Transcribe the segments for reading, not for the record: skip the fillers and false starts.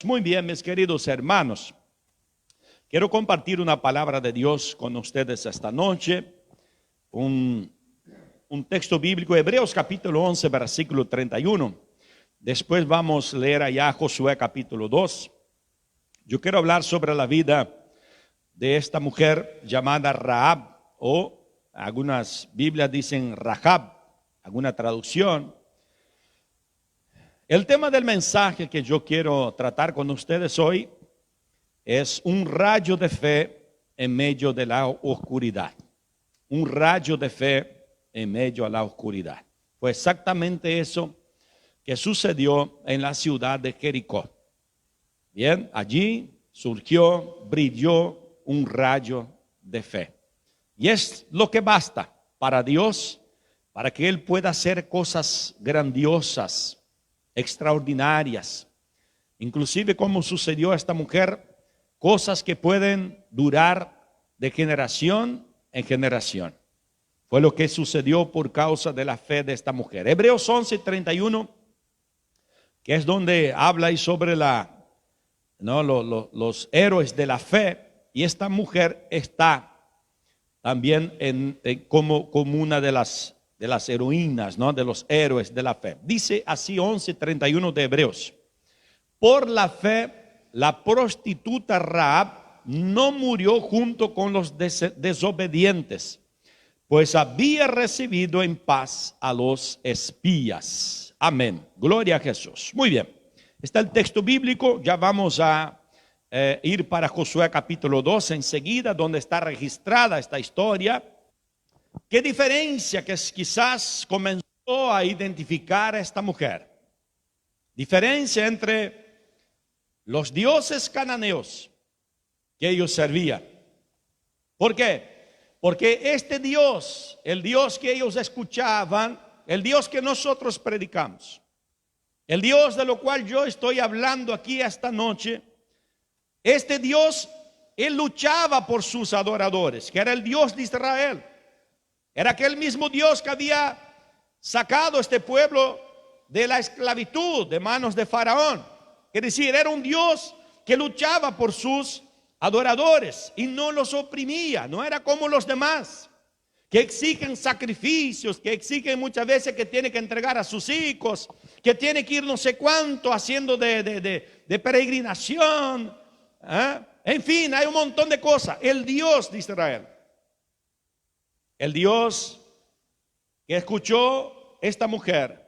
Muy bien, mis queridos hermanos, quiero compartir una palabra de Dios con ustedes esta noche, un texto bíblico, Hebreos capítulo 11, versículo 31. Después vamos a leer allá Josué capítulo 2. Yo quiero hablar sobre la vida de esta mujer llamada Rahab, o algunas Biblias dicen Rahab, alguna traducción. El tema del mensaje que yo quiero tratar con ustedes hoy es un rayo de fe en medio de la oscuridad. Un rayo de fe en medio de la oscuridad. Fue exactamente eso que sucedió en la ciudad de Jericó. Bien, allí surgió, brilló un rayo de fe. Y es lo que basta para Dios, para que Él pueda hacer cosas grandiosas, extraordinarias, inclusive como sucedió a esta mujer, cosas que pueden durar de generación en generación. Fue lo que sucedió por causa de la fe de esta mujer. Hebreos 11:31, que es donde habla ahí sobre los héroes de la fe, y esta mujer está también como una de las heroínas, ¿no? De los héroes de la fe. Dice así 11:31 de Hebreos: por la fe, la prostituta Rahab no murió junto con los desobedientes, pues había recibido en paz a los espías. Amén. Gloria a Jesús. Muy bien. Está el texto bíblico. Ya vamos a ir para Josué capítulo 2 enseguida, donde está registrada esta historia. ¿Qué diferencia que quizás comenzó a identificar a esta mujer? Diferencia entre los dioses cananeos que ellos servían. ¿Por qué? Porque este Dios, el Dios que ellos escuchaban, el Dios que nosotros predicamos, el Dios de lo cual yo estoy hablando aquí esta noche, este Dios, Él luchaba por sus adoradores, que era el Dios de Israel. Era aquel mismo Dios que había sacado a este pueblo de la esclavitud de manos de Faraón. Es decir, era un Dios que luchaba por sus adoradores y no los oprimía. No era como los demás, que exigen sacrificios, que exigen muchas veces que tiene que entregar a sus hijos, que tiene que ir no sé cuánto haciendo de peregrinación. En fin, hay un montón de cosas. El Dios de Israel, el Dios que escuchó esta mujer,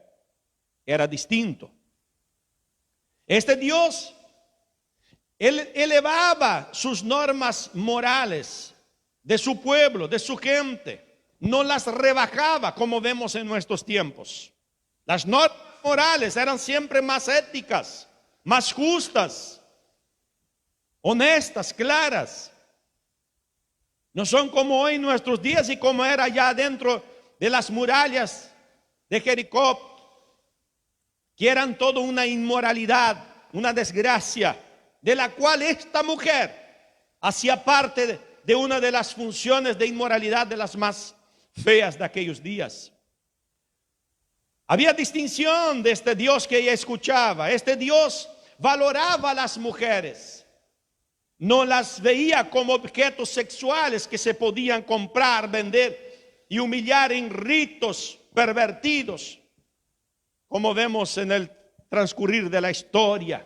era distinto. Este Dios, Él elevaba sus normas morales de su pueblo, de su gente. No las rebajaba como vemos en nuestros tiempos. Las normas morales eran siempre más éticas, más justas, honestas, claras. No son como hoy nuestros días y como era allá dentro de las murallas de Jericó, que eran todo una inmoralidad, una desgracia, de la cual esta mujer hacía parte de una de las funciones de inmoralidad de las más feas de aquellos días. Había distinción de este Dios que ella escuchaba. Este Dios valoraba a las mujeres. No las veía como objetos sexuales que se podían comprar, vender y humillar en ritos pervertidos, como vemos en el transcurrir de la historia,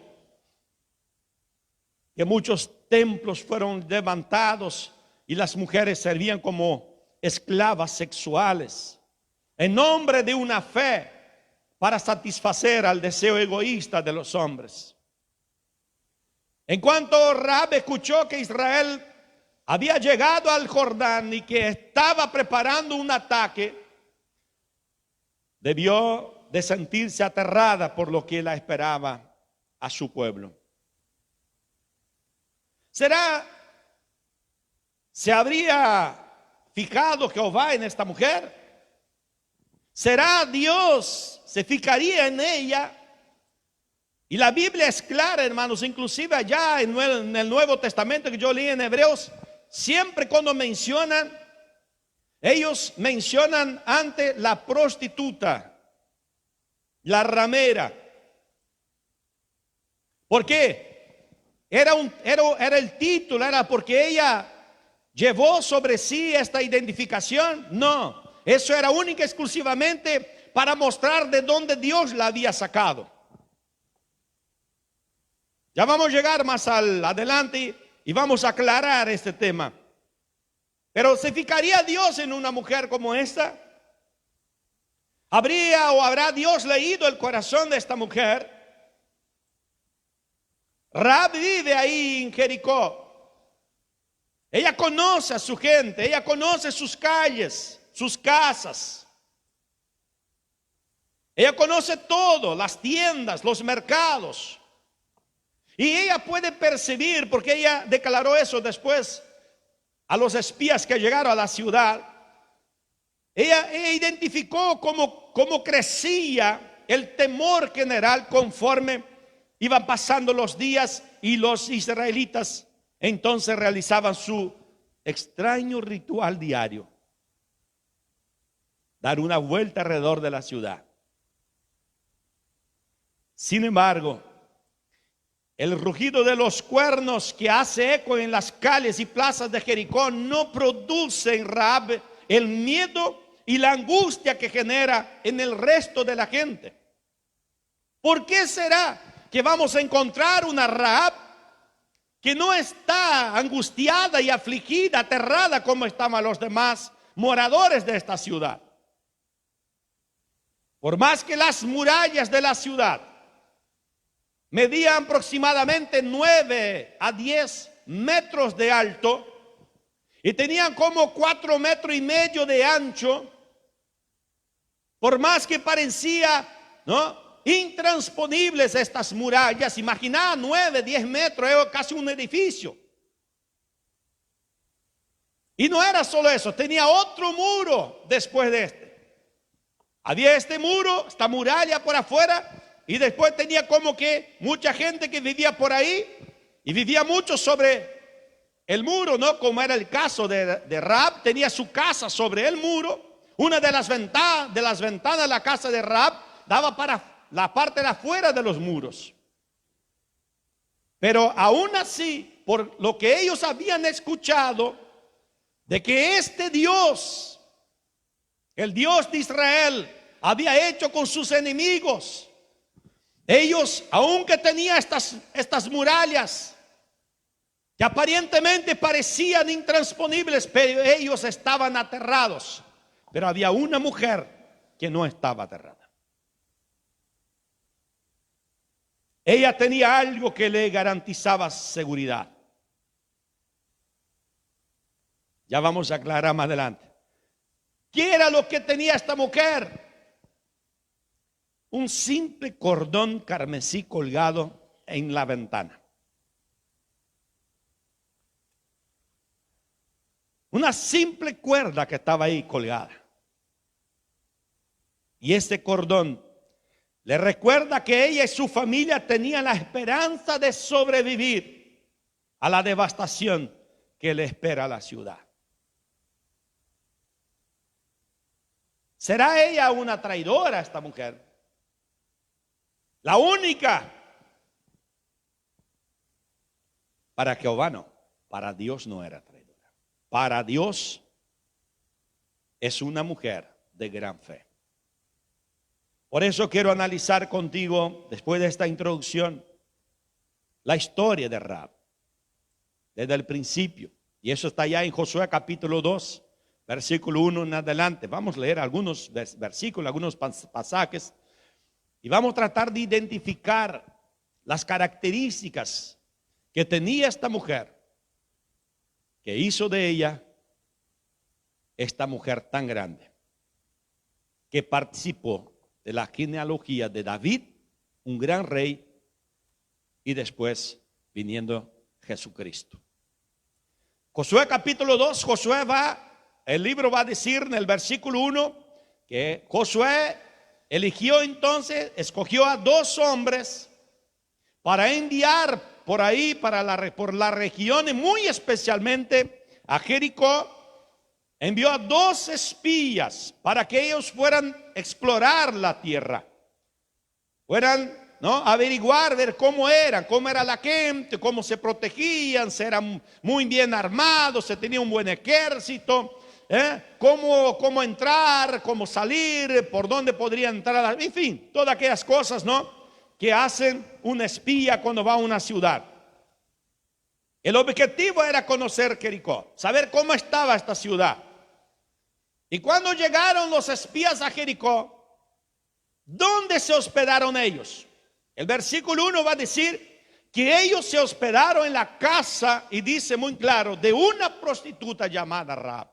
que muchos templos fueron levantados y las mujeres servían como esclavas sexuales, en nombre de una fe para satisfacer al deseo egoísta de los hombres. En cuanto Rahab escuchó que Israel había llegado al Jordán y que estaba preparando un ataque, debió de sentirse aterrada por lo que la esperaba a su pueblo. ¿Se habría fijado Jehová en esta mujer? ¿Será Dios? ¿Se fijaría en ella? Y la Biblia es clara, hermanos, inclusive allá en el Nuevo Testamento que yo leí en Hebreos, siempre cuando ellos mencionan ante la prostituta, la ramera. ¿Por qué? era el título, era porque ella llevó sobre sí esta identificación. No, eso era única y exclusivamente para mostrar de dónde Dios la había sacado. Ya vamos a llegar más adelante y vamos a aclarar este tema. Pero ¿se fijaría Dios en una mujer como esta? ¿Habría o habrá Dios leído el corazón de esta mujer? Rahab vive ahí en Jericó. Ella conoce a su gente, ella conoce sus calles, sus casas. Ella conoce todo, las tiendas, los mercados. Y ella puede percibir, porque ella declaró eso después a los espías que llegaron a la ciudad. Ella identificó cómo crecía el temor general conforme iban pasando los días y los israelitas entonces realizaban su extraño ritual diario: dar una vuelta alrededor de la ciudad. Sin embargo, el rugido de los cuernos que hace eco en las calles y plazas de Jericó no produce en Rahab el miedo y la angustia que genera en el resto de la gente. ¿Por qué será que vamos a encontrar una Rahab que no está angustiada y afligida, aterrada como estaban los demás moradores de esta ciudad? Por más que las murallas de la ciudad medían aproximadamente 9 a 10 metros de alto y tenían como 4,5 metros de ancho, por más que parecía, intransponibles estas murallas, imagina 9, 10 metros, es casi un edificio. Y no era solo eso, tenía otro muro después de este. Había este muro, esta muralla por afuera, y después tenía como que mucha gente que vivía por ahí, y vivía mucho sobre el muro, como era el caso de Rahab. Tenía su casa sobre el muro. Una de las ventanas de la casa de Rahab daba para la parte de afuera de los muros. Pero aún así, por lo que ellos habían escuchado, de que este Dios, el Dios de Israel, había hecho con sus enemigos, ellos, aunque tenían estas murallas que aparentemente parecían intransponibles, pero ellos estaban aterrados. Pero había una mujer que no estaba aterrada. Ella tenía algo que le garantizaba seguridad. Ya vamos a aclarar más adelante. ¿Qué era lo que tenía esta mujer? Un simple cordón carmesí colgado en la ventana. Una simple cuerda que estaba ahí colgada. Y ese cordón le recuerda que ella y su familia tenían la esperanza de sobrevivir a la devastación que le espera a la ciudad. ¿Será ella una traidora, esta mujer? La única. Para Jehová no, para Dios no era traidora. Para Dios es una mujer de gran fe. Por eso quiero analizar contigo, después de esta introducción, la historia de Rahab, desde el principio. Y eso está ya en Josué capítulo 2, versículo 1 en adelante. Vamos a leer algunos versículos, algunos pasajes, y vamos a tratar de identificar las características que tenía esta mujer, que hizo de ella esta mujer tan grande, que participó de la genealogía de David, un gran rey, y después viniendo Jesucristo. Josué capítulo 2, el libro va a decir en el versículo 1 que Josué escogió a 2 hombres para enviar por ahí, por la región, y muy especialmente a Jericó. Envió a 2 espías para que ellos fueran a explorar la tierra, fueran ¿no? Averiguar, ver cómo era la gente, cómo se protegían, si eran muy bien armados, si tenían un buen ejército, cómo entrar, cómo salir, por dónde podría entrar, en fin, todas aquellas cosas, ¿no?, que hacen un espía cuando va a una ciudad. El objetivo era conocer Jericó, saber cómo estaba esta ciudad. Y cuando llegaron los espías a Jericó, ¿dónde se hospedaron ellos? El versículo 1 va a decir que ellos se hospedaron en la casa, y dice muy claro, de una prostituta llamada Rahab.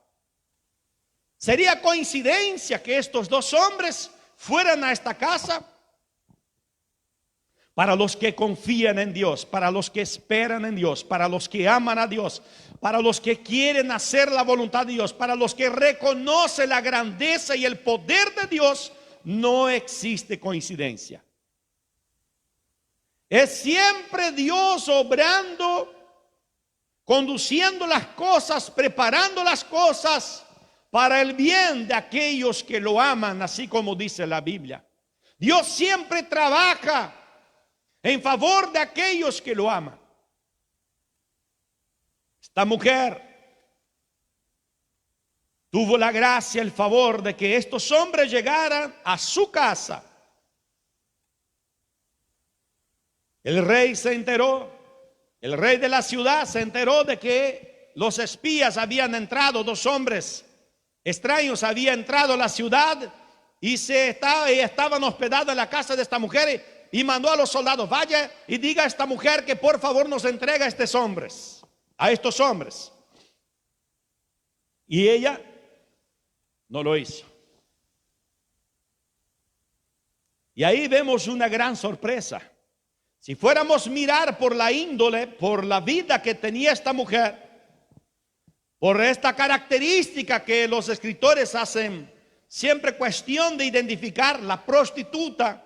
¿Sería coincidencia que estos dos hombres fueran a esta casa? Para los que confían en Dios, para los que esperan en Dios, para los que aman a Dios, para los que quieren hacer la voluntad de Dios, para los que reconocen la grandeza y el poder de Dios, no existe coincidencia. Es siempre Dios obrando, conduciendo las cosas, preparando las cosas para el bien de aquellos que lo aman, así como dice la Biblia. Dios siempre trabaja en favor de aquellos que lo aman. Esta mujer tuvo la gracia, el favor de que estos hombres llegaran a su casa. El rey se enteró, el rey de la ciudad se enteró de que los espías habían entrado, dos hombres extraños habían entrado a la ciudad y estaban hospedados en la casa de esta mujer. Y mandó a los soldados: vaya y diga a esta mujer que por favor nos entregue a estos hombres. Y ella no lo hizo. Y ahí vemos una gran sorpresa. Si fuéramos a mirar por la índole, por la vida que tenía esta mujer, por esta característica que los escritores hacen siempre cuestión de identificar, la prostituta,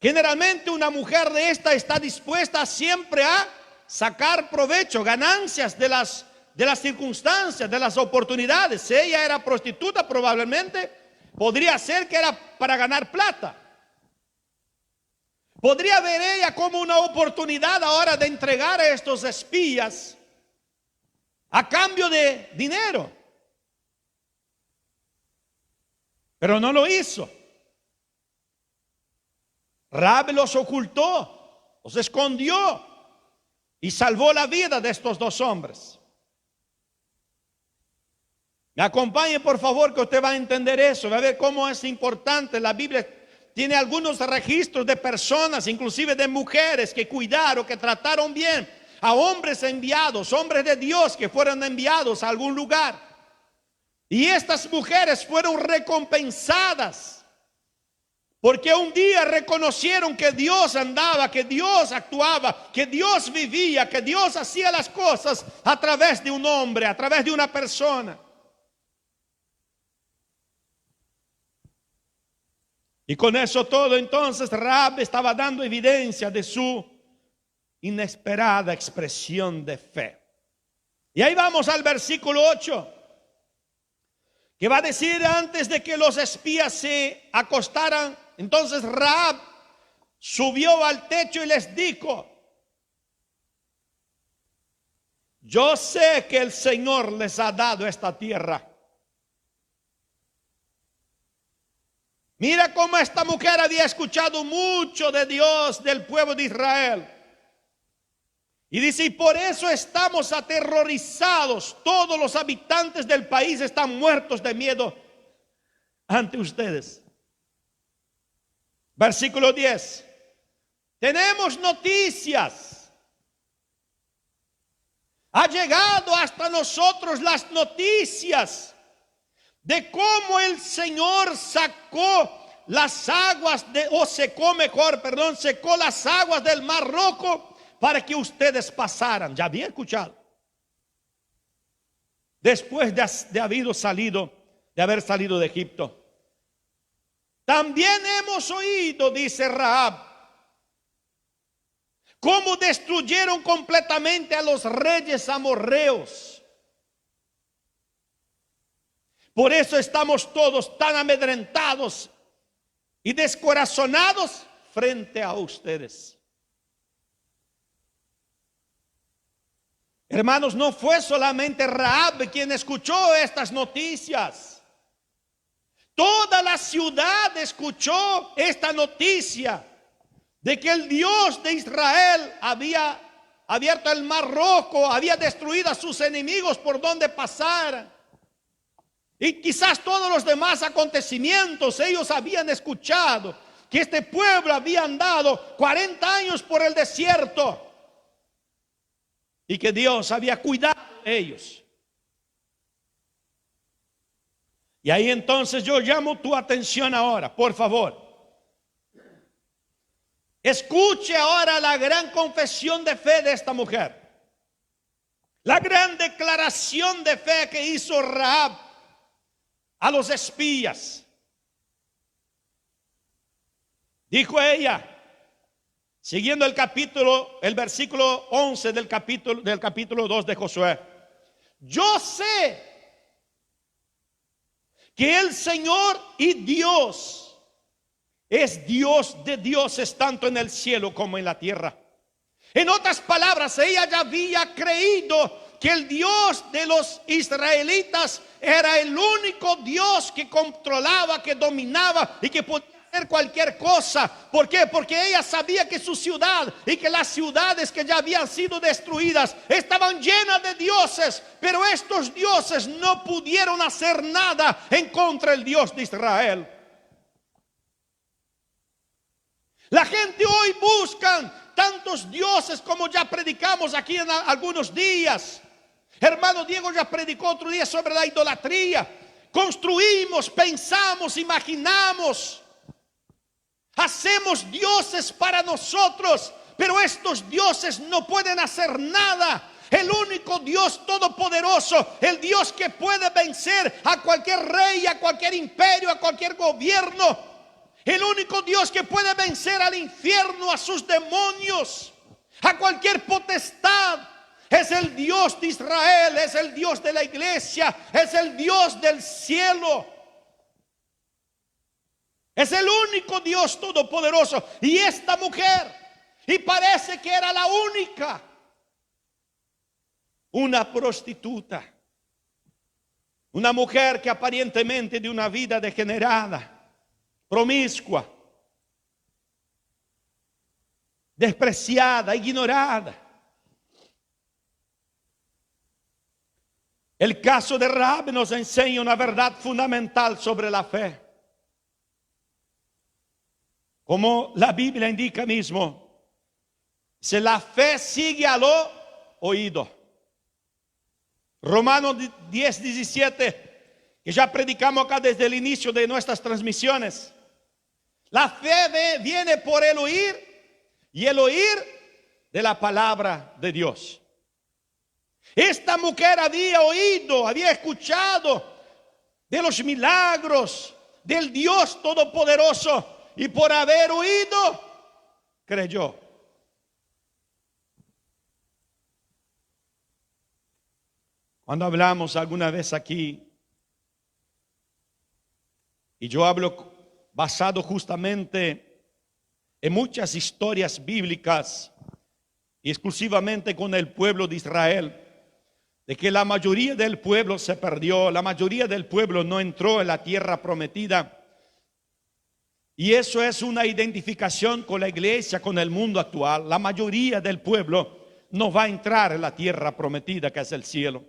generalmente una mujer de esta está dispuesta siempre a sacar provecho, ganancias de las circunstancias, de las oportunidades. Si ella era prostituta, probablemente podría ser que era para ganar plata. Podría ver ella como una oportunidad ahora de entregar a estos espías a cambio de dinero. Pero no lo hizo. Rahab los ocultó, los escondió y salvó la vida de estos dos hombres. Me acompañe por favor, que usted va a entender eso, va a ver cómo es importante. La Biblia tiene algunos registros de personas, inclusive de mujeres, que cuidaron, que trataron bien a hombres enviados, hombres de Dios que fueron enviados a algún lugar. Y estas mujeres fueron recompensadas, porque un día reconocieron que Dios andaba, que Dios actuaba, que Dios vivía, que Dios hacía las cosas a través de un hombre, a través de una persona. Y con eso todo, entonces Rahab estaba dando evidencia de su inesperada expresión de fe. Y ahí vamos al versículo 8, que va a decir: antes de que los espías se acostaran, entonces Rahab subió al techo y les dijo: yo sé que el Señor les ha dado esta tierra. Mira cómo esta mujer había escuchado mucho de Dios, del pueblo de Israel. Y dice: y por eso estamos aterrorizados. Todos los habitantes del país están muertos de miedo ante ustedes. Versículo 10. Tenemos noticias. Ha llegado hasta nosotros las noticias de cómo el Señor sacó las aguas secó las aguas del Mar Rojo para que ustedes pasaran. Ya había escuchado. Después de haber salido de Egipto. También hemos oído, dice Rahab, cómo destruyeron completamente a los reyes amorreos. Por eso estamos todos tan amedrentados y descorazonados frente a ustedes. Hermanos, no fue solamente Rahab quien escuchó estas noticias. Toda la ciudad escuchó esta noticia de que el Dios de Israel había abierto el mar rojo, había destruido a sus enemigos por donde pasar. Y quizás todos los demás acontecimientos ellos habían escuchado, que este pueblo había andado 40 años por el desierto y que Dios había cuidado de ellos. Y ahí entonces yo llamo tu atención ahora, por favor. Escuche ahora la gran confesión de fe de esta mujer. La gran declaración de fe que hizo Rahab a los espías. Dijo ella, siguiendo el versículo 11 del capítulo 2 de Josué: yo sé que el Señor y Dios es Dios de dioses tanto en el cielo como en la tierra. En otras palabras, ella ya había creído que el Dios de los israelitas era el único Dios que controlaba, que dominaba y que podía hacer cualquier cosa. ¿Por qué? Porque ella sabía que su ciudad y que las ciudades que ya habían sido destruidas estaban llenas de dioses, pero estos dioses no pudieron hacer nada en contra del Dios de Israel. La gente hoy busca tantos dioses como ya predicamos aquí en algunos días. Hermano Diego ya predicó otro día sobre la idolatría. Construimos, pensamos, imaginamos, hacemos dioses para nosotros, pero estos dioses no pueden hacer nada. El único Dios todopoderoso, el Dios que puede vencer a cualquier rey, a cualquier imperio, a cualquier gobierno, el único Dios que puede vencer al infierno, a sus demonios, a cualquier potestad, es el Dios de Israel, es el Dios de la iglesia, es el Dios del cielo. Es el único Dios todopoderoso. Y esta mujer, y parece que era la única, una prostituta, una mujer que aparentemente de una vida degenerada, promiscua, despreciada, ignorada. El caso de Rahab nos enseña una verdad fundamental sobre la fe. Como la Biblia indica mismo, si la fe sigue a lo oído. Romanos 10:17, que ya predicamos acá desde el inicio de nuestras transmisiones. La fe viene por el oír, y el oír de la palabra de Dios. Esta mujer había oído, había escuchado de los milagros del Dios Todopoderoso, y por haber oído, creyó. Cuando hablamos alguna vez aquí, y yo hablo basado justamente en muchas historias bíblicas, y exclusivamente con el pueblo de Israel, de que la mayoría del pueblo se perdió, la mayoría del pueblo no entró en la tierra prometida. Y eso es una identificación con la iglesia, con el mundo actual. La mayoría del pueblo no va a entrar en la tierra prometida, que es el cielo.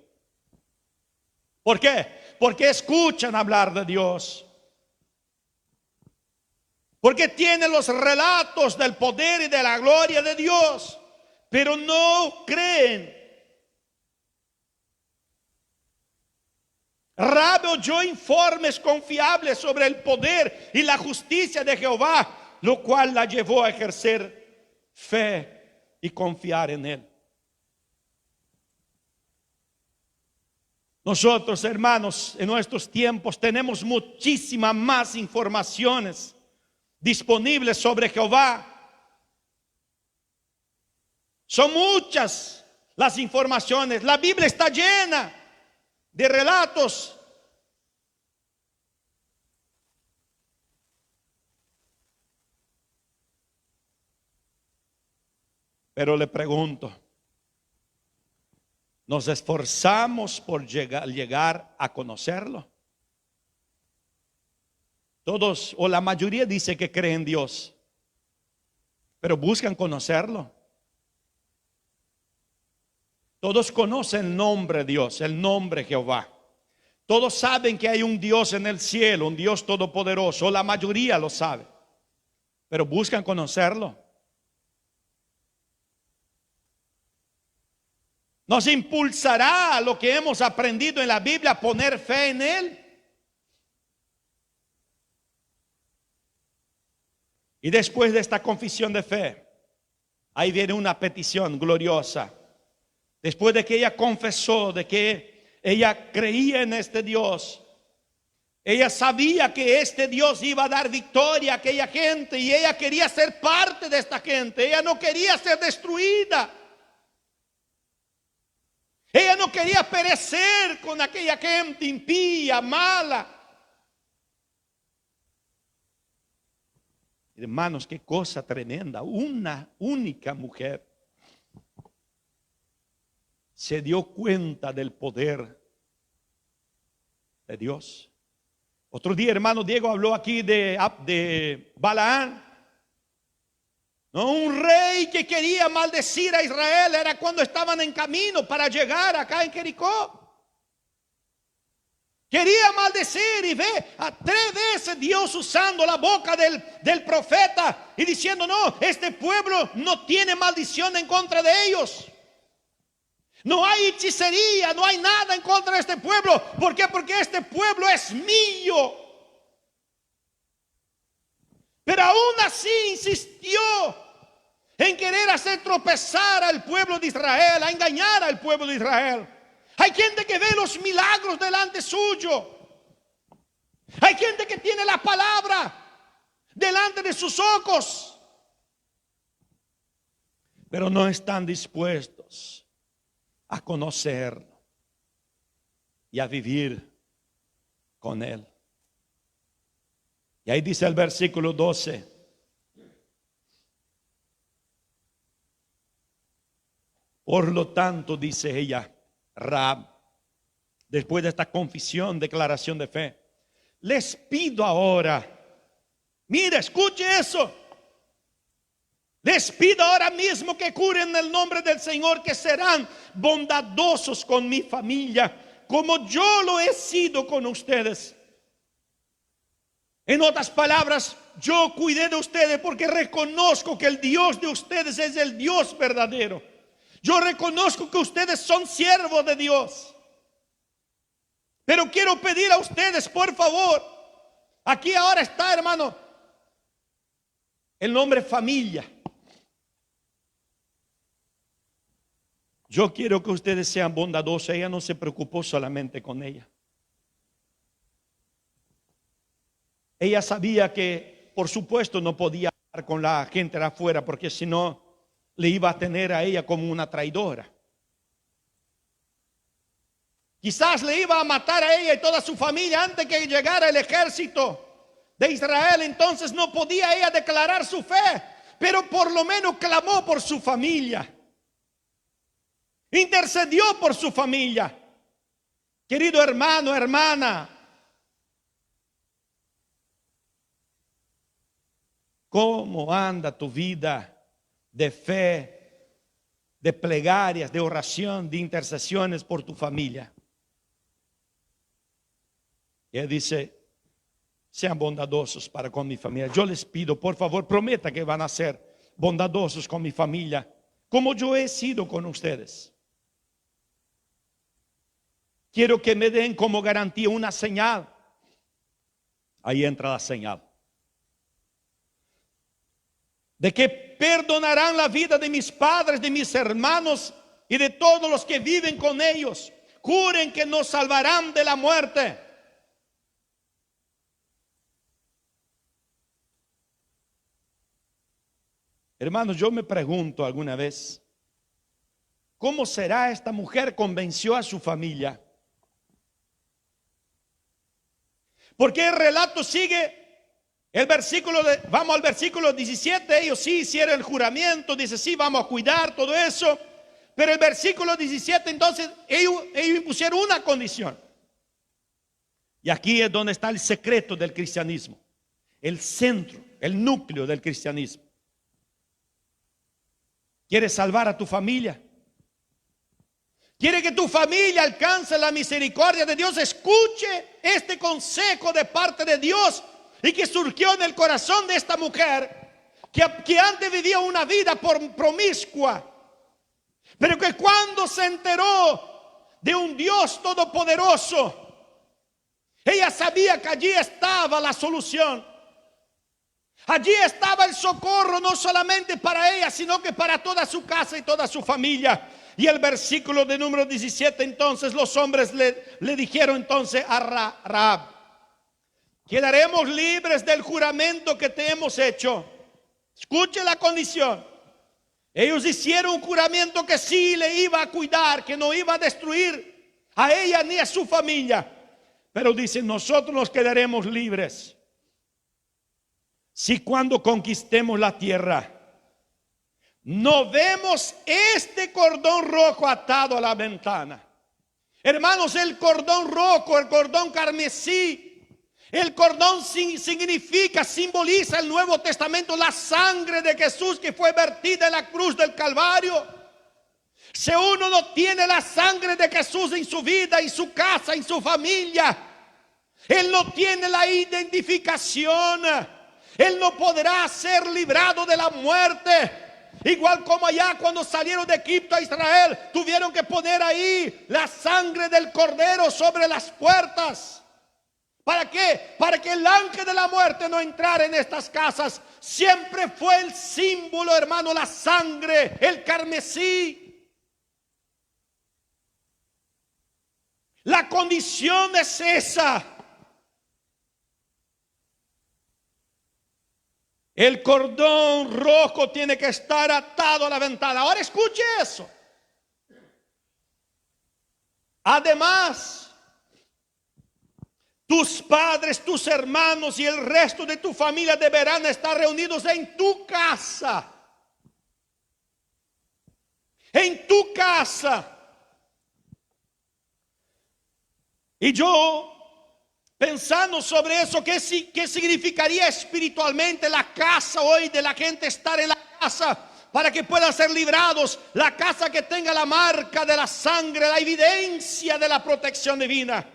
¿Por qué? Porque escuchan hablar de Dios. Porque tienen los relatos del poder y de la gloria de Dios, pero no creen. Rahab oyó informes confiables sobre el poder y la justicia de Jehová, lo cual la llevó a ejercer fe y confiar en él. Nosotros, hermanos, en nuestros tiempos tenemos muchísimas más informaciones disponibles sobre Jehová. Son muchas las informaciones. La Biblia está llena de relatos Pero le pregunto, ¿nos esforzamos por llegar a conocerlo? Todos o la mayoría dice que creen en Dios, pero buscan conocerlo. Todos conocen el nombre de Dios, el nombre Jehová. Todos saben que hay un Dios en el cielo, un Dios todopoderoso, la mayoría lo sabe, pero buscan conocerlo. Nos impulsará lo que hemos aprendido en la Biblia a poner fe en Él. Y después de esta confesión de fe, ahí viene una petición gloriosa. Después de que ella confesó de que ella creía en este Dios, ella sabía que este Dios iba a dar victoria a aquella gente y ella quería ser parte de esta gente. Ella no quería ser destruida. Ella no quería perecer con aquella gente impía, mala. Hermanos, qué cosa tremenda. Una única mujer se dio cuenta del poder de Dios. Otro día, hermano Diego habló aquí de Balaán. No, un rey que quería maldecir a Israel. Era cuando estaban en camino para llegar acá en Jericó. Quería maldecir y ve a 3 veces Dios usando la boca del profeta y diciendo: no, este pueblo no tiene maldición en contra de ellos. No hay hechicería, no hay nada en contra de este pueblo. ¿Por qué? Porque este pueblo es mío. Pero aún así insistió en querer hacer tropezar al pueblo de Israel, a engañar al pueblo de Israel. Hay gente que ve los milagros delante suyo. Hay gente que tiene la palabra delante de sus ojos, pero no están dispuestos a conocerlo y a vivir con Él. Y ahí dice el versículo 12: por lo tanto, dice ella, Rahab, después de esta confesión, declaración de fe, les pido ahora, mira, escuche eso, les pido ahora mismo que curen en el nombre del Señor, que serán bondadosos con mi familia, como yo lo he sido con ustedes. En otras palabras, yo cuidé de ustedes porque reconozco que el Dios de ustedes es el Dios verdadero. Yo reconozco que ustedes son siervos de Dios. Pero quiero pedir a ustedes, por favor, aquí ahora está, hermano, el nombre familia. Yo quiero que ustedes sean bondadosos. Ella no se preocupó solamente con ella. Ella sabía que, por supuesto, no podía hablar con la gente de afuera, porque si no, le iba a tener a ella como una traidora. Quizás le iba a matar a ella y toda su familia antes que llegara el ejército de Israel. Entonces no podía ella declarar su fe, pero por lo menos clamó por su familia. Intercedió por su familia. Querido hermano, hermana, ¿cómo anda tu vida de fe, de plegarias, de oración, de intercesiones por tu familia? Y él dice: sean bondadosos para con mi familia. Yo les pido, por favor, prometa que van a ser bondadosos con mi familia, como yo he sido con ustedes. Quiero que me den como garantía una señal. Ahí entra la señal de que perdonarán la vida de mis padres, de mis hermanos y de todos los que viven con ellos. Juren que nos salvarán de la muerte. Hermanos, yo me pregunto alguna vez, ¿cómo será esta mujer? Convenció a su familia. Porque el relato sigue Vamos al versículo 17, ellos sí hicieron el juramento, dice sí, vamos a cuidar todo eso. Pero el versículo 17, entonces, ellos impusieron una condición. Y aquí es donde está el secreto del cristianismo, el centro, el núcleo del cristianismo. ¿Quieres salvar a tu familia? ¿Quiere que tu familia alcance la misericordia de Dios? Escuche este consejo de parte de Dios y que surgió en el corazón de esta mujer que antes vivía una vida promiscua, pero que cuando se enteró de un Dios todopoderoso, ella sabía que allí estaba la solución. Allí estaba el socorro, no solamente para ella, sino que para toda su casa y toda su familia. Y el versículo de número 17, entonces los hombres le dijeron entonces a Rahab: quedaremos libres del juramento que te hemos hecho. Escuche la condición. Ellos hicieron un juramento que sí le iba a cuidar, que no iba a destruir a ella ni a su familia. Pero dicen, nosotros nos quedaremos libres si cuando conquistemos la tierra no vemos este cordón rojo atado a la ventana. Hermanos, el cordón rojo, el cordón carmesí, el cordón simboliza el Nuevo Testamento, la sangre de Jesús que fue vertida en la cruz del Calvario. Si uno no tiene la sangre de Jesús en su vida, en su casa, en su familia, él no tiene la identificación. Él no podrá ser librado de la muerte. Igual como allá cuando salieron de Egipto a Israel, tuvieron que poner ahí la sangre del cordero sobre las puertas. ¿Para qué? Para que el ángel de la muerte no entrara en estas casas. Siempre fue el símbolo, hermano, la sangre, el carmesí. La condición es esa. El cordón rojo tiene que estar atado a la ventana. Ahora escuche eso. Además, tus padres, tus hermanos y el resto de tu familia deberán estar reunidos en tu casa. En tu casa. Y yo, pensando sobre eso, ¿qué significaría espiritualmente la casa hoy de la gente estar en la casa para que puedan ser librados? La casa que tenga la marca de la sangre, la evidencia de la protección divina.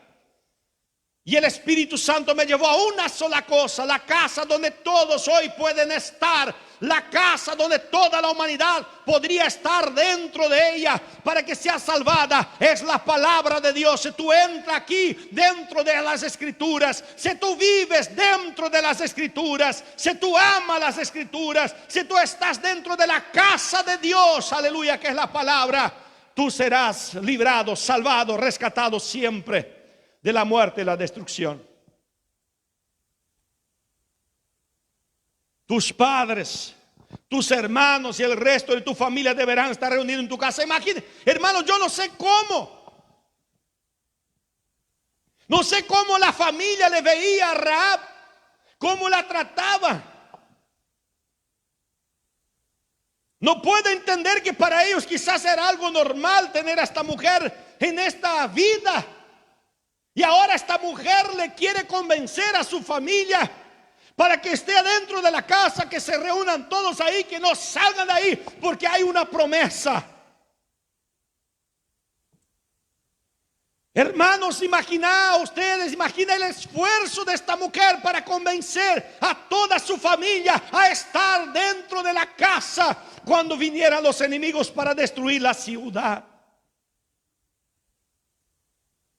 Y el Espíritu Santo me llevó a una sola cosa: la casa donde todos hoy pueden estar, la casa donde toda la humanidad podría estar dentro de ella para que sea salvada. Es la palabra de Dios. Si tú entras aquí dentro de las Escrituras, si tú vives dentro de las Escrituras, si tú amas las Escrituras, si tú estás dentro de la casa de Dios, aleluya, que es la palabra, tú serás librado, salvado, rescatado siempre de la muerte y la destrucción. Tus padres, tus hermanos y el resto de tu familia deberán estar reunidos en tu casa. Imagínate, hermanos, yo no sé cómo. No sé cómo la familia le veía a Rahab, cómo la trataba. No puedo entender que para ellos quizás era algo normal tener a esta mujer en esta vida. Y ahora esta mujer le quiere convencer a su familia para que esté adentro de la casa, que se reúnan todos ahí, que no salgan de ahí, porque hay una promesa. Hermanos, imagina el esfuerzo de esta mujer para convencer a toda su familia a estar dentro de la casa cuando vinieran los enemigos para destruir la ciudad.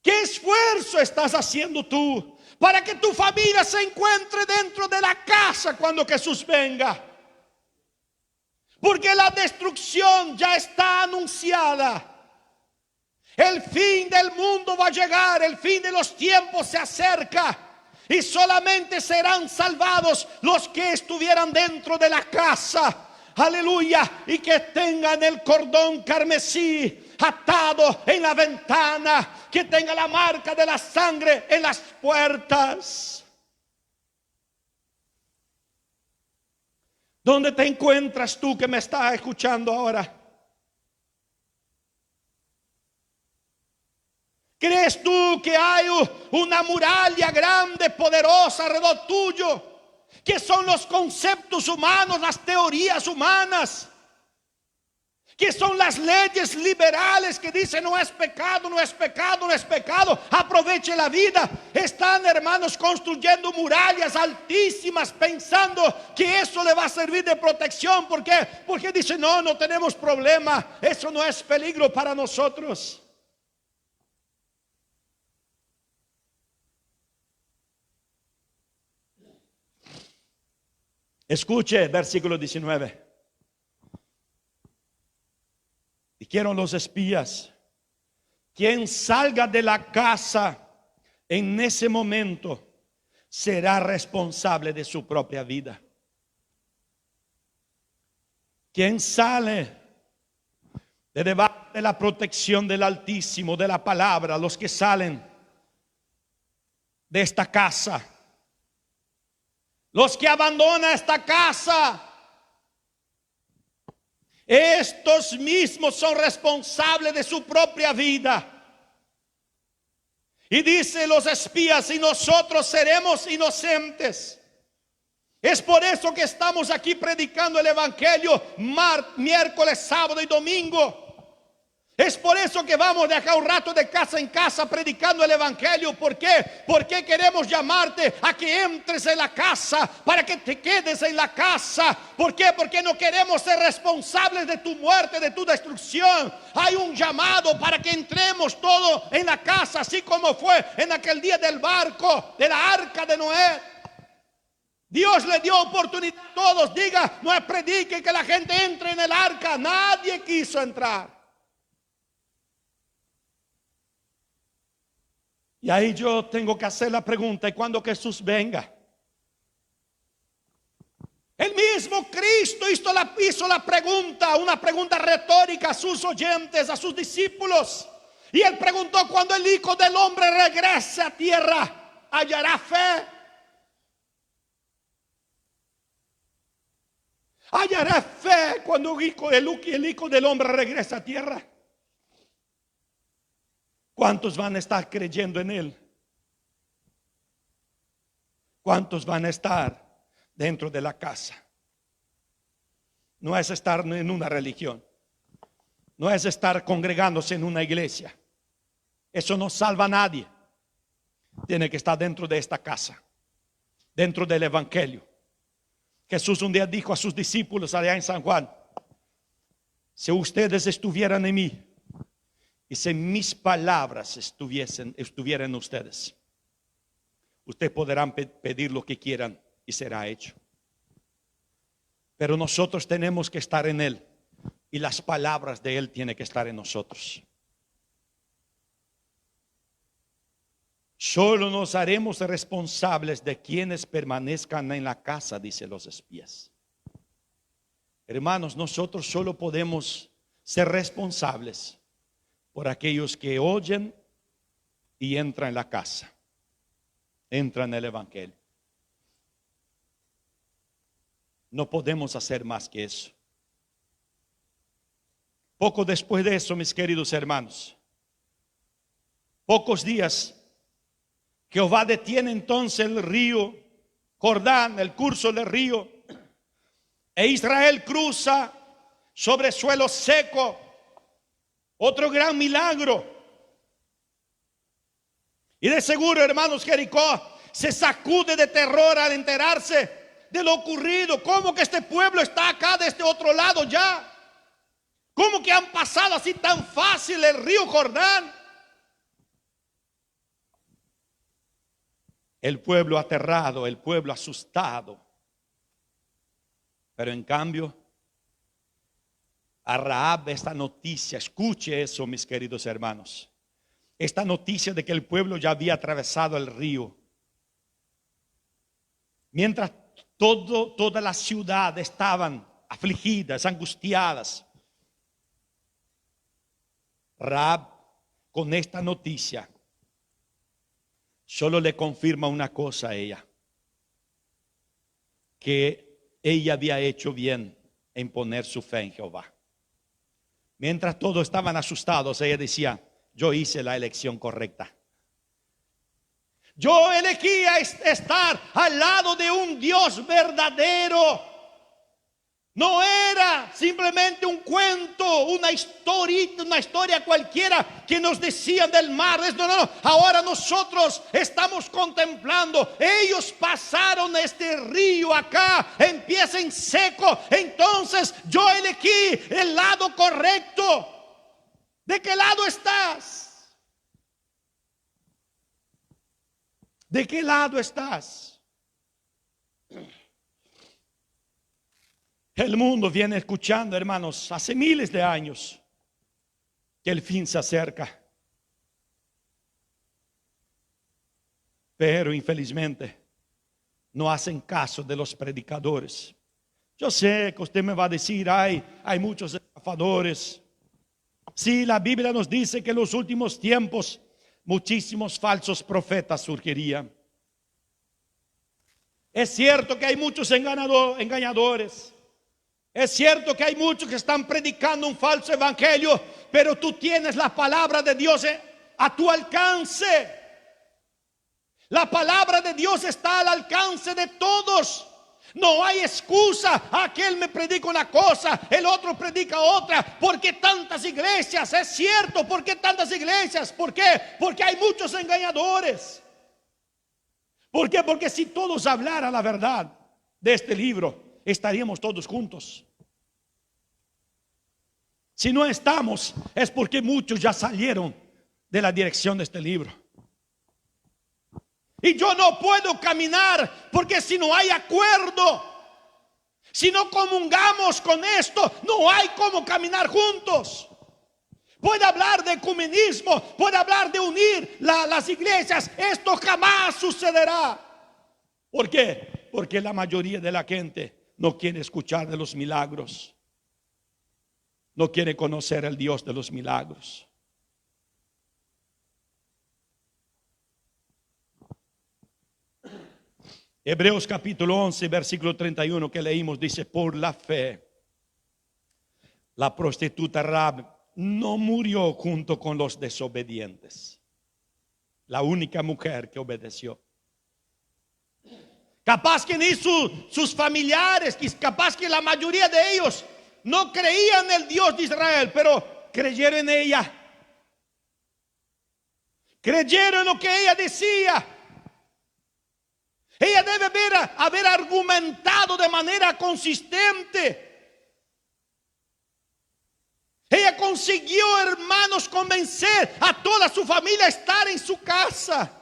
¿Qué esfuerzo estás haciendo tú para que tu familia se encuentre dentro de la casa cuando Jesús venga? Porque la destrucción ya está anunciada. El fin del mundo va a llegar, el fin de los tiempos se acerca. Y solamente serán salvados los que estuvieran dentro de la casa. Aleluya. Y que tengan el cordón carmesí atado en la ventana, que tenga la marca de la sangre en las puertas. ¿Dónde te encuentras tú que me estás escuchando ahora? ¿Crees tú que hay una muralla grande, poderosa alrededor tuyo? ¿Qué son los conceptos humanos, las teorías humanas? ¿Qué son las leyes liberales que dicen no es pecado, no es pecado, no es pecado? Aproveche la vida. Están, hermanos, construyendo murallas altísimas pensando que eso le va a servir de protección. ¿Por qué? Porque dicen no, no tenemos problema. Eso no es peligro para nosotros. Escuche versículo 19. Dijeron los espías: quien salga de la casa en ese momento será responsable de su propia vida. Quien sale de debajo de la protección del Altísimo, de la palabra, los que salen de esta casa, los que abandonan esta casa, estos mismos son responsables de su propia vida. Y dice los espías: y nosotros seremos inocentes. Es por eso que estamos aquí predicando el evangelio miércoles, sábado y domingo. Es por eso que vamos de acá un rato de casa en casa predicando el evangelio. ¿Por qué? Porque queremos llamarte a que entres en la casa, para que te quedes en la casa. ¿Por qué? Porque no queremos ser responsables de tu muerte, de tu destrucción. Hay un llamado para que entremos todos en la casa, así como fue en aquel día del barco, de la arca de Noé. Dios le dio oportunidad a todos. Diga, no predique que la gente entre en el arca. Nadie quiso entrar. Y ahí yo tengo que hacer la pregunta: ¿y cuando Jesús venga? El mismo Cristo hizo la pregunta, una pregunta retórica a sus oyentes, a sus discípulos. Y él preguntó: cuando el Hijo del Hombre regrese a tierra, ¿hallará fe? ¿Hallará fe cuando el Hijo del Hombre regrese a tierra? ¿Cuántos van a estar creyendo en Él? ¿Cuántos van a estar dentro de la casa? No es estar en una religión, no es estar congregándose en una iglesia. Eso no salva a nadie. Tiene que estar dentro de esta casa, dentro del evangelio. Jesús un día dijo a sus discípulos allá en San Juan: si ustedes estuvieran en mí y si mis palabras estuvieran en ustedes, ustedes podrán pedir lo que quieran y será hecho. Pero nosotros tenemos que estar en Él, y las palabras de Él tienen que estar en nosotros. Solo nos haremos responsables de quienes permanezcan en la casa, dice los espías. Hermanos, nosotros solo podemos ser responsables por aquellos que oyen y entran en la casa, entran en el evangelio. No podemos hacer más que eso. Poco después de eso, mis queridos hermanos, pocos días, Jehová detiene entonces el río Jordán, el curso del río, e Israel cruza sobre suelo seco. Otro gran milagro. Y de seguro, hermanos, Jericó se sacude de terror al enterarse de lo ocurrido. ¿Cómo que este pueblo está acá de este otro lado ya? ¿Cómo que han pasado así tan fácil el río Jordán? El pueblo aterrado, el pueblo asustado. Pero en cambio, a Rahab esta noticia, escuche eso, mis queridos hermanos, esta noticia de que el pueblo ya había atravesado el río, mientras toda la ciudad estaban afligidas, angustiadas, Rahab con esta noticia solo le confirma una cosa a ella: que ella había hecho bien en poner su fe en Jehová. Mientras todos estaban asustados, ella decía: yo hice la elección correcta. Yo elegí estar al lado de un Dios verdadero. No era simplemente un cuento, una historia cualquiera que nos decían del mar. No, no, no. Ahora nosotros estamos contemplando. Ellos pasaron este río acá, empieza en seco. Entonces yo elegí el lado correcto. ¿De qué lado estás? ¿De qué lado estás? El mundo viene escuchando, hermanos, hace miles de años que el fin se acerca. Pero infelizmente no hacen caso de los predicadores. Yo sé que usted me va a decir: hay muchos estafadores. Sí, la Biblia nos dice que en los últimos tiempos muchísimos falsos profetas surgirían. Es cierto que hay muchos engañadores. Es cierto que hay muchos que están predicando un falso evangelio, pero tú tienes la palabra de Dios a tu alcance. La palabra de Dios está al alcance de todos. No hay excusa. Aquel me predica una cosa, el otro predica otra. ¿Por qué tantas iglesias? Es cierto, ¿por qué tantas iglesias? ¿Por qué? Porque hay muchos engañadores. ¿Por qué? Porque si todos hablaran la verdad de este libro, estaríamos todos juntos. Si no estamos, es porque muchos ya salieron de la dirección de este libro. Y yo no puedo caminar porque si no hay acuerdo, si no comungamos con esto, no hay cómo caminar juntos. Puede hablar de ecumenismo, puede hablar de unir las iglesias. Esto jamás sucederá. ¿Por qué? Porque la mayoría de la gente no quiere escuchar de los milagros. No quiere conocer al Dios de los milagros. Hebreos capítulo 11, versículo 31 que leímos dice: por la fe, la prostituta Rahab no murió junto con los desobedientes. La única mujer que obedeció. Capaz que ni sus familiares, capaz que la mayoría de ellos no creían en el Dios de Israel, pero creyeron en ella. Creyeron en lo que ella decía. Ella debe haber argumentado de manera consistente. Ella consiguió, hermanos, convencer a toda su familia a estar en su casa.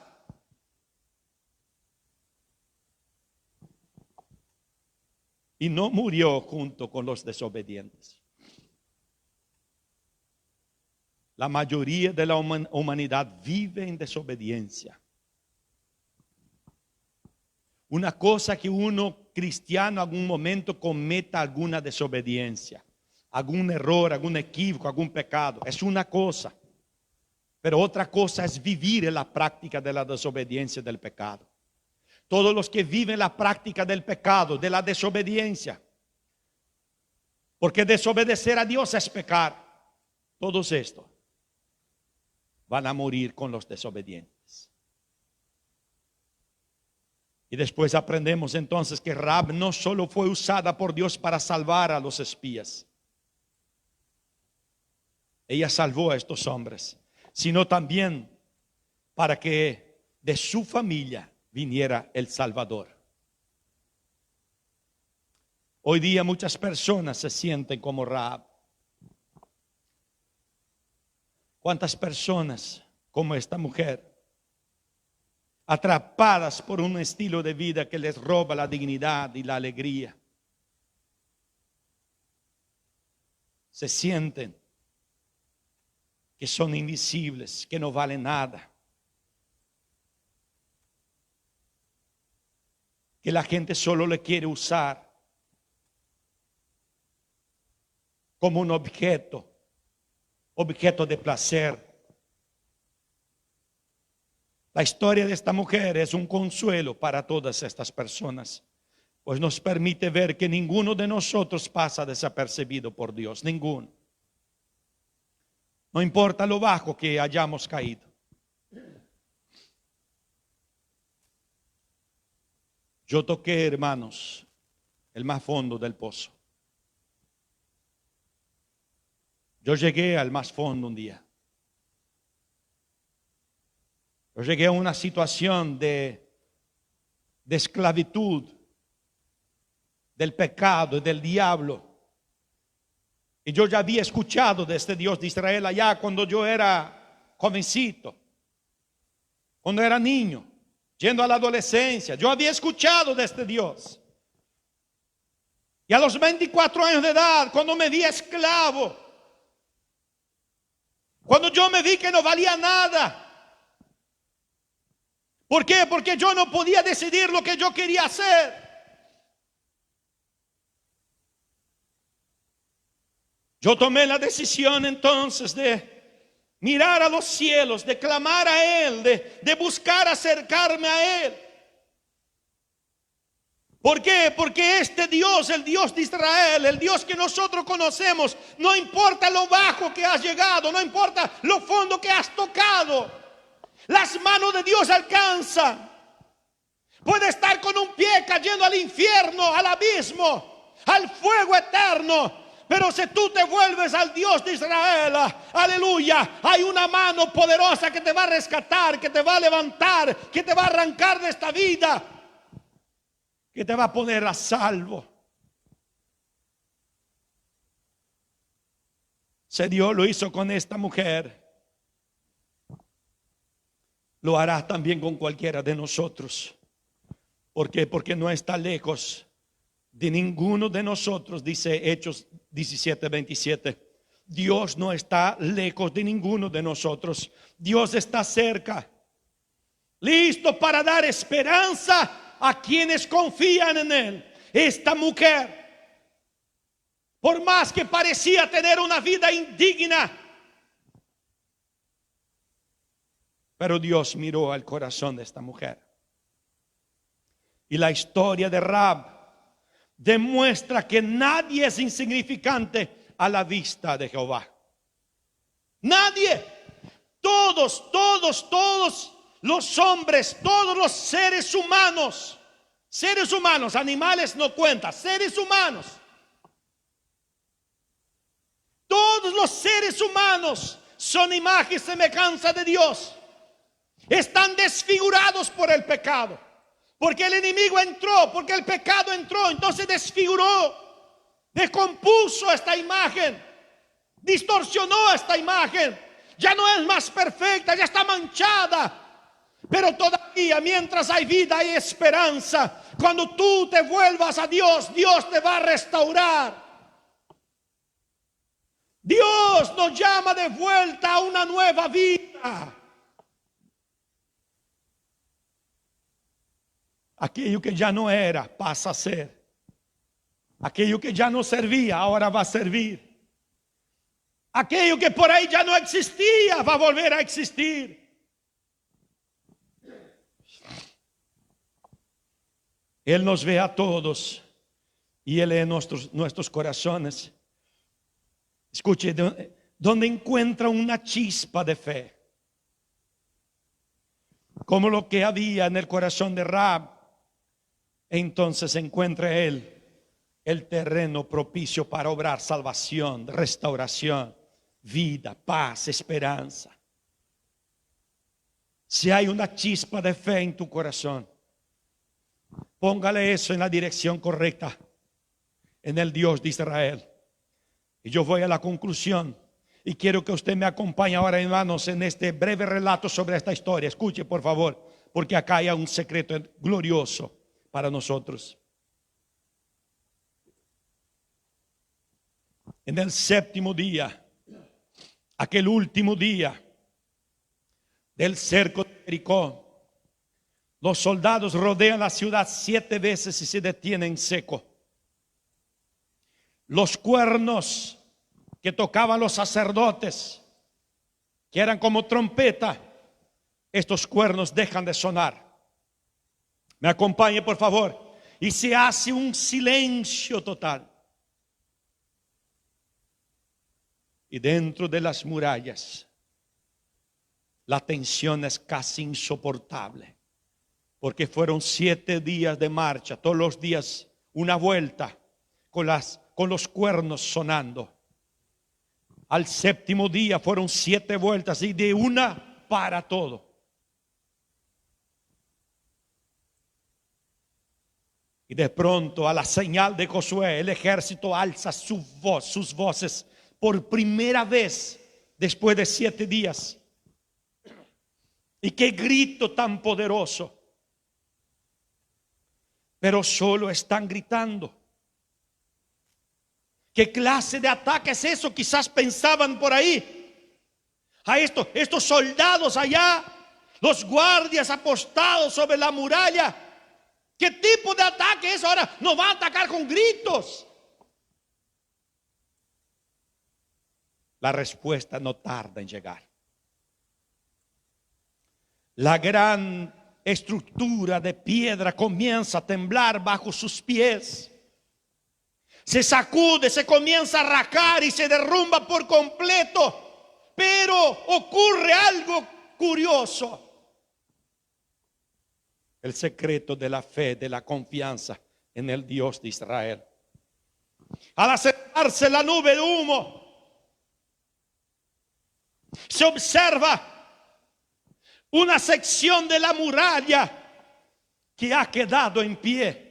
Y no murió junto con los desobedientes. La mayoría de la humanidad vive en desobediencia. Una cosa que uno cristiano en algún momento cometa alguna desobediencia, algún error, algún equívoco, algún pecado, es una cosa. Pero otra cosa es vivir en la práctica de la desobediencia del pecado. Todos los que viven la práctica del pecado, de la desobediencia, porque desobedecer a Dios es pecar, todos estos van a morir con los desobedientes. Y después aprendemos entonces que Rahab no solo fue usada por Dios para salvar a los espías. Ella salvó a estos hombres, sino también para que de su familia viniera el Salvador. Hoy día muchas personas se sienten como Rahab. ¿Cuántas personas como esta mujer, atrapadas por un estilo de vida que les roba la dignidad y la alegría, se sienten que son invisibles, que no valen nada, que la gente solo le quiere usar como un objeto de placer? La historia de esta mujer es un consuelo para todas estas personas, pues nos permite ver que ninguno de nosotros pasa desapercibido por Dios, ninguno. No importa lo bajo que hayamos caído. Yo toqué, hermanos, el más fondo del pozo. Yo llegué al más fondo un día. Yo llegué a una situación de esclavitud, del pecado y del diablo. Y yo ya había escuchado de este Dios de Israel allá cuando yo era jovencito, cuando era niño, yendo a la adolescencia. Yo había escuchado de este Dios. Y a los 24 años de edad, cuando me vi esclavo, cuando yo me vi que no valía nada. ¿Por qué? Porque yo no podía decidir lo que yo quería hacer. Yo tomé la decisión entonces de mirar a los cielos, de clamar a Él, de buscar acercarme a Él. ¿Por qué? Porque este Dios, el Dios de Israel, el Dios que nosotros conocemos, no importa lo bajo que has llegado, no importa lo fondo que has tocado, las manos de Dios alcanzan. Puede estar con un pie cayendo al infierno, al abismo, al fuego eterno. Pero si tú te vuelves al Dios de Israel, aleluya, hay una mano poderosa que te va a rescatar, que te va a levantar, que te va a arrancar de esta vida, que te va a poner a salvo. Si Dios lo hizo con esta mujer, lo hará también con cualquiera de nosotros. ¿Por qué? Porque no está lejos de ninguno de nosotros, dice Hechos 17:27. Dios no está lejos de ninguno de nosotros. Dios está cerca, listo para dar esperanza a quienes confían en Él. Esta mujer, por más que parecía tener una vida indigna, pero Dios miró al corazón de esta mujer. Y la historia de Rahab demuestra que nadie es insignificante a la vista de Jehová. Nadie. Todos los hombres, todos los seres humanos, animales no cuentan, seres humanos. Todos los seres humanos son imagen y semejanza de Dios. Están desfigurados por el pecado. Porque el enemigo entró, porque el pecado entró, entonces desfiguró, descompuso esta imagen, distorsionó esta imagen. Ya no es más perfecta, ya está manchada. Pero todavía, mientras hay vida, hay esperanza. Cuando tú te vuelvas a Dios, Dios te va a restaurar. Dios nos llama de vuelta a una nueva vida. Aquello que ya no era, pasa a ser. Aquello que ya no servía, ahora va a servir. Aquello que por ahí ya no existía, va a volver a existir. Él nos ve a todos y Él lee nuestros corazones. Escuche, donde encuentra una chispa de fe, como lo que había en el corazón de Rahab, entonces encuentra Él el terreno propicio para obrar salvación, restauración, vida, paz, esperanza. Si hay una chispa de fe en tu corazón, póngale eso en la dirección correcta, en el Dios de Israel. Y yo voy a la conclusión y quiero que usted me acompañe ahora, hermanos, en este breve relato sobre esta historia. Escuche, por favor, porque acá hay un secreto glorioso para nosotros. En el séptimo día, aquel último día del cerco de Jericó, los soldados rodean la ciudad 7 veces y se detienen seco. Los cuernos que tocaban los sacerdotes, que eran como trompeta, estos cuernos dejan de sonar. Me acompañe, por favor. y se hace un silencio total. Y dentro de las murallas, la tensión es casi insoportable, porque fueron 7 días de marcha, todos los días una vuelta, con los cuernos sonando. Al 7º día fueron 7 vueltas y de una para todo. Y de pronto, a la señal de Josué, el ejército alza sus voces por primera vez después de 7 días. Y qué grito tan poderoso. Pero solo están gritando. ¿Qué clase de ataque es eso? Quizás pensaban por ahí. A estos soldados allá, los guardias apostados sobre la muralla. ¿Qué tipo de ataque es ahora? Nos van a atacar con gritos. La respuesta no tarda en llegar. La gran estructura de piedra comienza a temblar bajo sus pies. Se sacude, se comienza a rajar y se derrumba por completo. Pero ocurre algo curioso. El secreto de la fe, de la confianza en el Dios de Israel. Al acercarse la nube de humo, se observa una sección de la muralla que ha quedado en pie.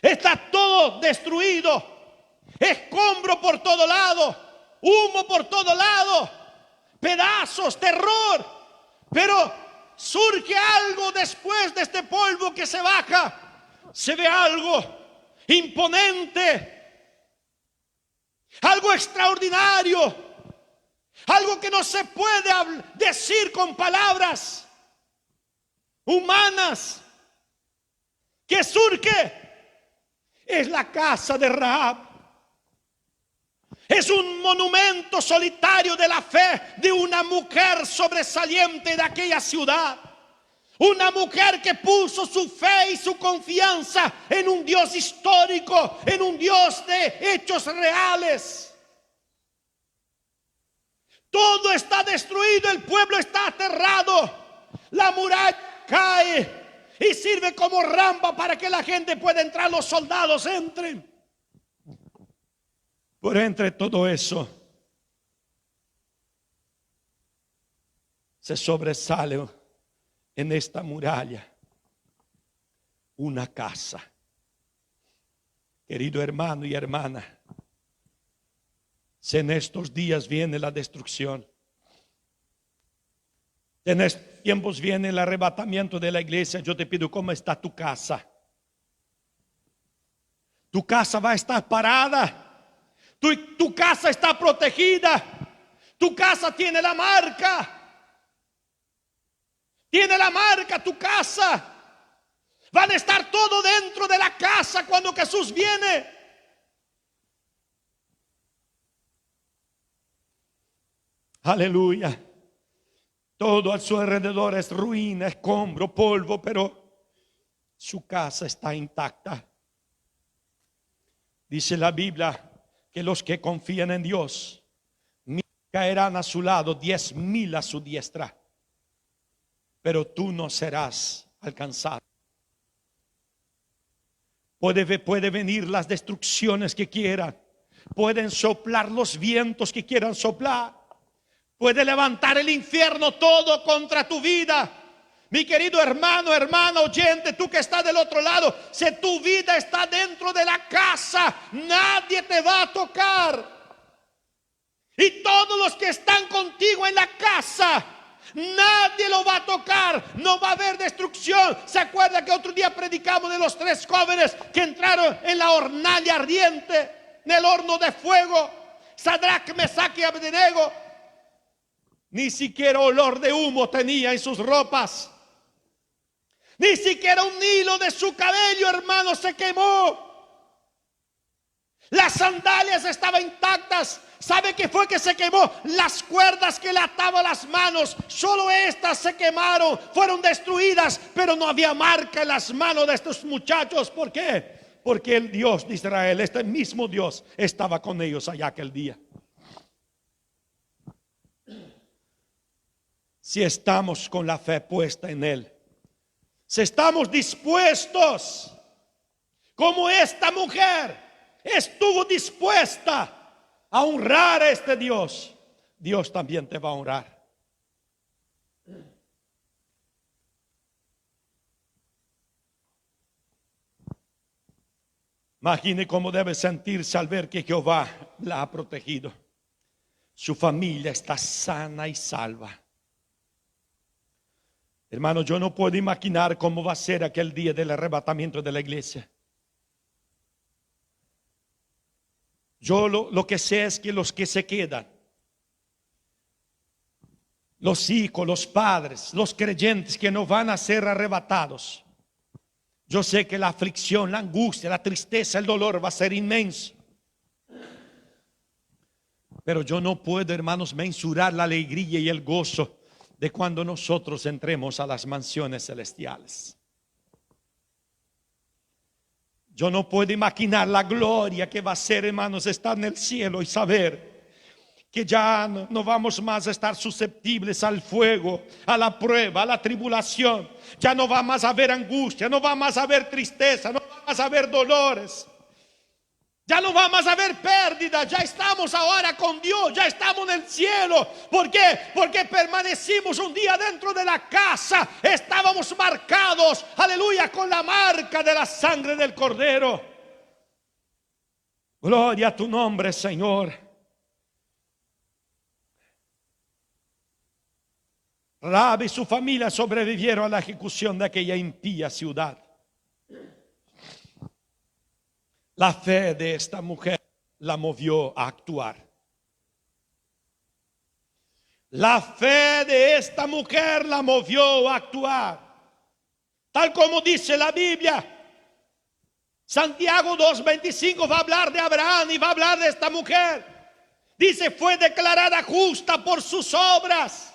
Está todo destruido, escombro por todo lado, humo por todo lado, pedazos, terror. Pero surge algo después de este polvo que se baja. Se ve algo imponente, algo extraordinario, algo que no se puede decir con palabras humanas. Que surge es la casa de Rahab. Es un monumento solitario de la fe de una mujer sobresaliente de aquella ciudad. Una mujer que puso su fe y su confianza en un Dios histórico, en un Dios de hechos reales. Todo está destruido, el pueblo está aterrado. La muralla cae y sirve como rampa para que la gente pueda entrar, los soldados entren. Por entre todo eso, se sobresale en esta muralla una casa. Querido hermano y hermana, si en estos días viene la destrucción, en estos tiempos viene el arrebatamiento de la iglesia, yo te pido, ¿cómo está tu casa? Tu casa va a estar parada. Tu casa está protegida. Tu casa tiene la marca. Tiene la marca tu casa. Van a estar todo dentro de la casa cuando Jesús viene. Aleluya. Todo a su alrededor es ruina, escombro, polvo, pero su casa está intacta. Dice la Biblia que los que confían en Dios caerán a su lado, 10,000 a su diestra, pero tú no serás alcanzado. Puede venir las destrucciones que quieran, pueden soplar los vientos que quieran soplar, puede levantar el infierno todo contra tu vida. Mi querido hermano, hermana, oyente, tú que estás del otro lado, si tu vida está dentro de la casa, nadie te va a tocar. Y todos los que están contigo en la casa, nadie lo va a tocar. No va a haber destrucción. ¿Se acuerda que otro día predicamos de los 3 jóvenes que entraron en la hornalla ardiente, en el horno de fuego? Sadrach, Mesach y Abednego. Ni siquiera olor de humo tenía en sus ropas. Ni siquiera un hilo de su cabello, hermano, se quemó. Las sandalias estaban intactas. ¿Sabe qué fue que se quemó? Las cuerdas que le ataban las manos, solo estas se quemaron, fueron destruidas, pero no había marca en las manos de estos muchachos. ¿Por qué? Porque el Dios de Israel, este mismo Dios, estaba con ellos allá aquel día. Si estamos con la fe puesta en Él, si estamos dispuestos, como esta mujer estuvo dispuesta a honrar a este Dios, Dios también te va a honrar. Imagine cómo debe sentirse al ver que Jehová la ha protegido. Su familia está sana y salva. Hermano, yo no puedo imaginar cómo va a ser aquel día del arrebatamiento de la iglesia. Yo lo que sé es que los que se quedan, los hijos, los padres, los creyentes que no van a ser arrebatados, yo sé que la aflicción, la angustia, la tristeza, el dolor va a ser inmenso. Pero yo no puedo, hermanos, mensurar la alegría y el gozo de cuando nosotros entremos a las mansiones celestiales. Yo no puedo imaginar la gloria que va a ser, hermanos, estar en el cielo y saber que ya no vamos más a estar susceptibles al fuego, a la prueba, a la tribulación. Ya no va más a haber angustia, no va más a haber tristeza, no va más a haber dolores. Ya no va más a haber pérdida. Ya estamos ahora con Dios, ya estamos en el cielo. ¿Por qué? Porque permanecimos un día dentro de la casa. Estábamos marcados, aleluya, con la marca de la sangre del Cordero. Gloria a tu nombre, Señor. Rahab y su familia sobrevivieron a la ejecución de aquella impía ciudad. La fe de esta mujer la movió a actuar. La fe de esta mujer la movió a actuar. Tal como dice la Biblia, Santiago 2:25 va a hablar de Abraham y va a hablar de esta mujer. Dice, fue declarada justa por sus obras.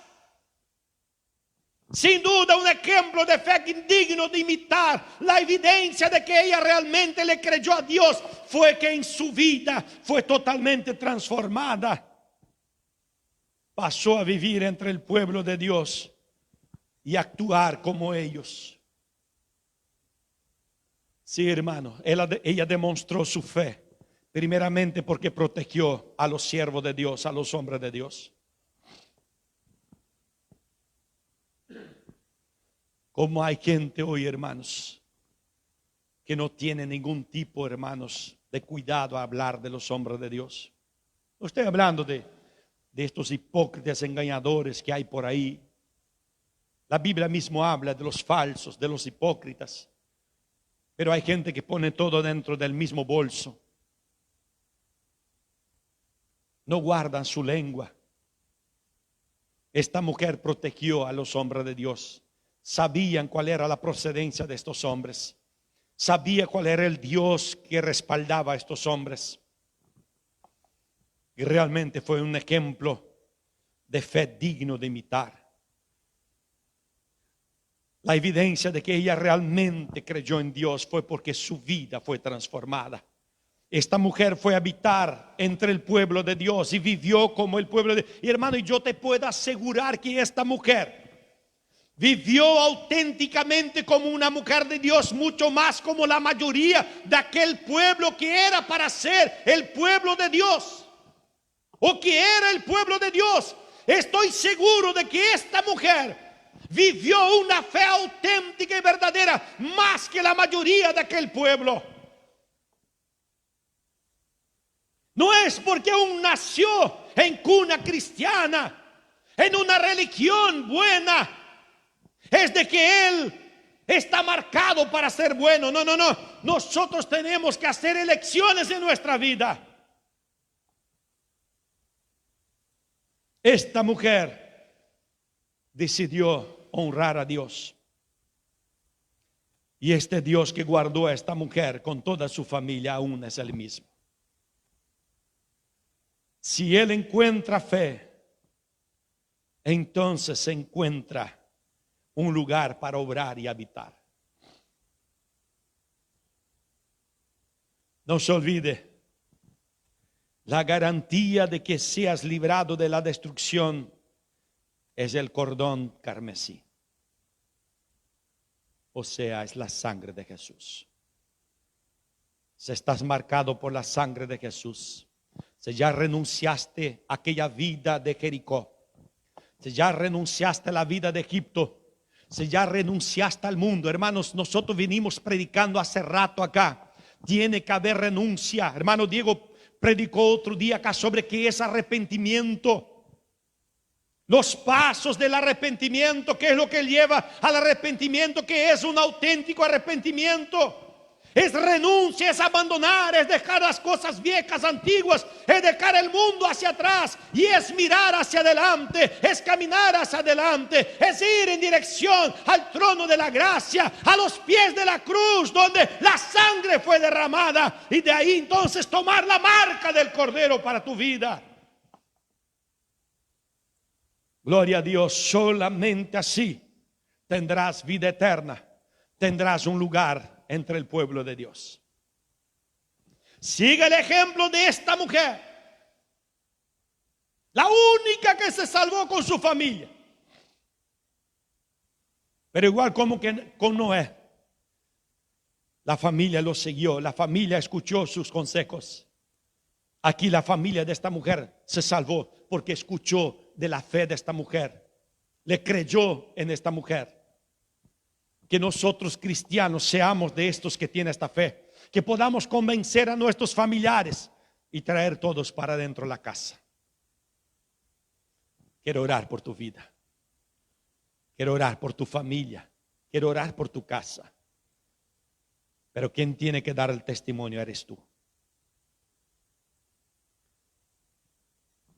Sin duda un ejemplo de fe indigno de imitar. La evidencia de que ella realmente le creyó a Dios fue que en su vida fue totalmente transformada. Pasó a vivir entre el pueblo de Dios y actuar como ellos. Sí, hermano, ella demostró su fe, primeramente porque protegió a los siervos de Dios, a los hombres de Dios. Como hay gente hoy, hermanos, que no tiene ningún tipo, hermanos, de cuidado a hablar de los hombres de Dios. No estoy hablando de estos hipócritas engañadores que hay por ahí. La Biblia mismo habla de los falsos, de los hipócritas. Pero hay gente que pone todo dentro del mismo bolso. No guardan su lengua. Esta mujer protegió a los hombres de Dios. Sabían cuál era la procedencia de estos hombres. Sabía cuál era el Dios que respaldaba a estos hombres. Y realmente fue un ejemplo de fe digno de imitar. La evidencia de que ella realmente creyó en Dios fue porque su vida fue transformada. Esta mujer fue a habitar entre el pueblo de Dios y vivió como el pueblo de Dios. Y hermano, yo te puedo asegurar que esta mujer vivió auténticamente como una mujer de Dios, mucho más como la mayoría de aquel pueblo que era para ser el pueblo de Dios, o que era el pueblo de Dios. Estoy seguro de que esta mujer vivió una fe auténtica y verdadera, más que la mayoría de aquel pueblo. No es porque aún nació en cuna cristiana, en una religión buena, es de que él está marcado para ser bueno. No. Nosotros tenemos que hacer elecciones en nuestra vida. Esta mujer decidió honrar a Dios. Y este Dios que guardó a esta mujer con toda su familia aún es el mismo. Si él encuentra fe, entonces se encuentra un lugar para obrar y habitar. No se olvide, la garantía de que seas librado de la destrucción es el cordón carmesí. O sea, es la sangre de Jesús. Si estás marcado por la sangre de Jesús, si ya renunciaste a aquella vida de Jericó, si ya renunciaste a la vida de Egipto, si ya renunciaste al mundo, hermanos, nosotros vinimos predicando hace rato acá. Tiene que haber renuncia. Hermano Diego predicó otro día acá sobre qué es arrepentimiento. Los pasos del arrepentimiento, qué es lo que lleva al arrepentimiento, que es un auténtico arrepentimiento. Es renuncia, es abandonar, es dejar las cosas viejas, antiguas, es dejar el mundo hacia atrás y es mirar hacia adelante, es caminar hacia adelante, es ir en dirección al trono de la gracia, a los pies de la cruz donde la sangre fue derramada, y de ahí entonces tomar la marca del Cordero para tu vida. Gloria a Dios, solamente así tendrás vida eterna, tendrás un lugar entre el pueblo de Dios. Sigue el ejemplo de esta mujer, la única que se salvó con su familia. Pero igual como que con Noé, la familia lo siguió, la familia escuchó sus consejos. Aquí la familia de esta mujer se salvó porque escuchó de la fe de esta mujer, le creyó en esta mujer. Que nosotros cristianos seamos de estos que tienen esta fe, que podamos convencer a nuestros familiares y traer todos para dentro de la casa. Quiero orar por tu vida, quiero orar por tu familia, quiero orar por tu casa, pero quien tiene que dar el testimonio eres tú.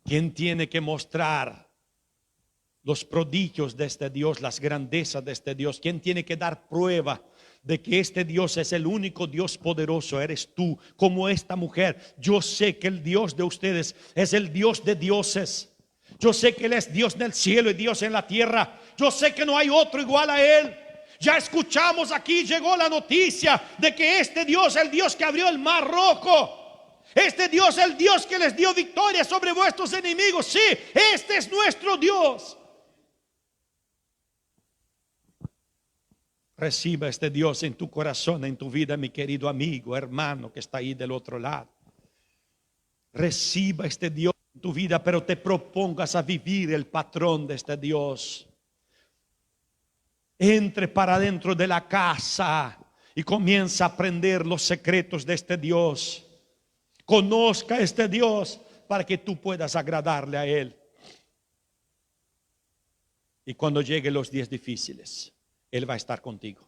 Quien tiene que mostrar los prodigios de este Dios, las grandezas de este Dios, quien tiene que dar prueba de que este Dios es el único Dios poderoso, eres tú, como esta mujer. Yo sé que el Dios de ustedes es el Dios de dioses. Yo sé que Él es Dios del cielo y Dios en la tierra. Yo sé que no hay otro igual a Él. Ya escuchamos aquí, llegó la noticia de que este Dios es el Dios que abrió el mar rojo. Este Dios es el Dios que les dio victoria sobre vuestros enemigos. Sí, este es nuestro Dios. Reciba este Dios en tu corazón, en tu vida, mi querido amigo, hermano que está ahí del otro lado. Reciba este Dios en tu vida, pero te propongas a vivir el patrón de este Dios. Entre para dentro de la casa y comienza a aprender los secretos de este Dios. Conozca a este Dios para que tú puedas agradarle a Él. Y cuando lleguen los días difíciles, Él va a estar contigo.